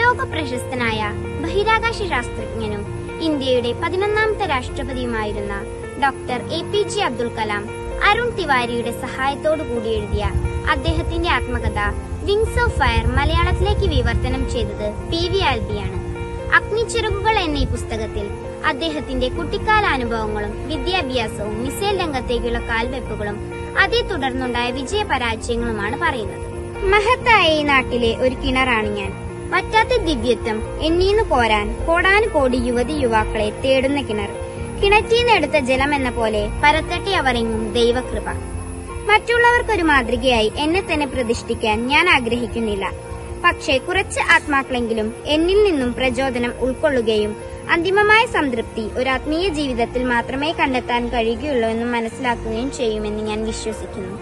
ലോക പ്രശസ്തനായ ബഹിരാകാശ ശാസ്ത്രജ്ഞനും ഇന്ത്യയുടെ 11ാമത്തെ രാഷ്ട്രപതിയുമായിരുന്ന ഡോക്ടർ APJ അബ്ദുൽ കലാം അരുൺ തിവാരിയുടെ സഹായത്തോടു കൂടി എഴുതിയ അദ്ദേഹത്തിന്റെ ആത്മകഥ വിങ്സ് ഓഫ് ഫയർ മലയാളത്തിലേക്ക് വിവർത്തനം ചെയ്തത് PV ആൽബിയാണ്. അഗ്നിച്ചിറകുകൾ എന്ന ഈ പുസ്തകത്തിൽ അദ്ദേഹത്തിന്റെ കുട്ടിക്കാലാനുഭവങ്ങളും വിദ്യാഭ്യാസവും മിസൈൽ രംഗത്തേക്കുള്ള കാൽവെപ്പുകളും അതേ തുടർന്നുണ്ടായ വിജയപരാജയങ്ങളുമാണ് പറയുന്നത്. മഹത്തായ ഈ നാട്ടിലെ ഒരു കിണറാണ് ഞാൻ. വറ്റാത്ത ദിവ്യത്വം എന്നീന്ന് കോരാൻ കോടാനുകോടി യുവതി യുവാക്കളെ തേടുന്ന കിണർ. കിണറ്റീന്നെടുത്ത ജലം എന്ന പോലെ പരത്തട്ടെ അവരെങ്ങും ദൈവകൃപ. മറ്റുള്ളവർക്കൊരു മാതൃകയായി എന്നെ തന്നെ പ്രതിഷ്ഠിക്കാൻ ഞാൻ ആഗ്രഹിക്കുന്നില്ല. പക്ഷേ കുറച്ച് ആത്മാക്കളെങ്കിലും എന്നിൽ നിന്നും പ്രചോദനം ഉൾക്കൊള്ളുകയും അന്തിമമായ സംതൃപ്തി ഒരു ആത്മീയ ജീവിതത്തിൽ മാത്രമേ കണ്ടെത്താൻ കഴിയുകയുള്ളൂ എന്ന് മനസ്സിലാക്കുകയും ചെയ്യുമെന്ന് ഞാൻ വിശ്വസിക്കുന്നു.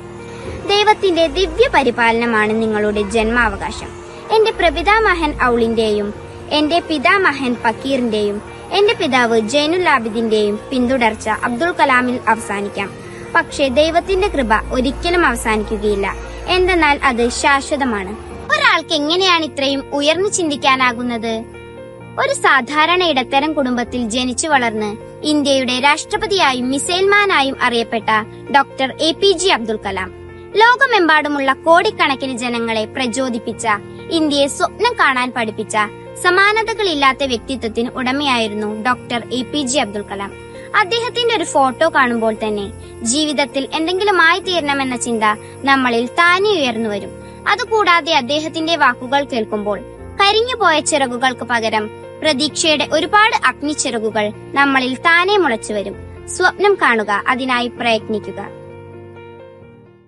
ദൈവത്തിന്റെ ദിവ്യ പരിപാലനമാണ് നിങ്ങളുടെ ജന്മാവകാശം. എന്റെ പ്രപിതാമഹൻ ഔളിന്റെയും എന്റെ പിതാമഹൻ പക്കീറിന്റെയും എന്റെ പിതാവ് ജൈനുൽ ആബിദിന്റെയും പിന്തുടർച്ച അബ്ദുൽ കലാമിൽ അവസാനിക്കാം. പക്ഷേ ദൈവത്തിന്റെ കൃപ ഒരിക്കലും അവസാനിക്കുകയില്ല. എന്തെന്നാൽ അത് ശാശ്വതമാണ്. ഒരാൾക്ക് എങ്ങനെയാണ് ഇത്രയും ഉയർന്നു ചിന്തിക്കാനാകുന്നത്? ഒരു സാധാരണ ഇടത്തരം കുടുംബത്തിൽ ജനിച്ചു വളർന്ന് ഇന്ത്യയുടെ രാഷ്ട്രപതിയായും മിസൈൽമാനായും അറിയപ്പെട്ട ഡോക്ടർ APJ അബ്ദുൽ കലാം ലോകമെമ്പാടുമുള്ള കോടിക്കണക്കിന് ജനങ്ങളെ പ്രചോദിപ്പിച്ച, ഇന്ത്യയെ സ്വപ്നം കാണാൻ പഠിപ്പിച്ച സമാനതകളില്ലാത്ത വ്യക്തിത്വത്തിന് ഉടമയായിരുന്നു ഡോക്ടർ APJ അബ്ദുൽ കലാം. അദ്ദേഹത്തിന്റെ ഒരു ഫോട്ടോ കാണുമ്പോൾ തന്നെ ജീവിതത്തിൽ എന്തെങ്കിലും ആയി തീരണമെന്ന ചിന്ത നമ്മളിൽ താനെ ഉയർന്നു വരും. അതുകൂടാതെ അദ്ദേഹത്തിന്റെ വാക്കുകൾ കേൾക്കുമ്പോൾ കരിഞ്ഞുപോയ ചിറകുകൾക്ക് പകരം പ്രതീക്ഷയുടെ ഒരുപാട് അഗ്നിച്ചിറകുകൾ നമ്മളിൽ താനെ മുളച്ചു വരും. സ്വപ്നം കാണുക, അതിനായി പ്രയത്നിക്കുക.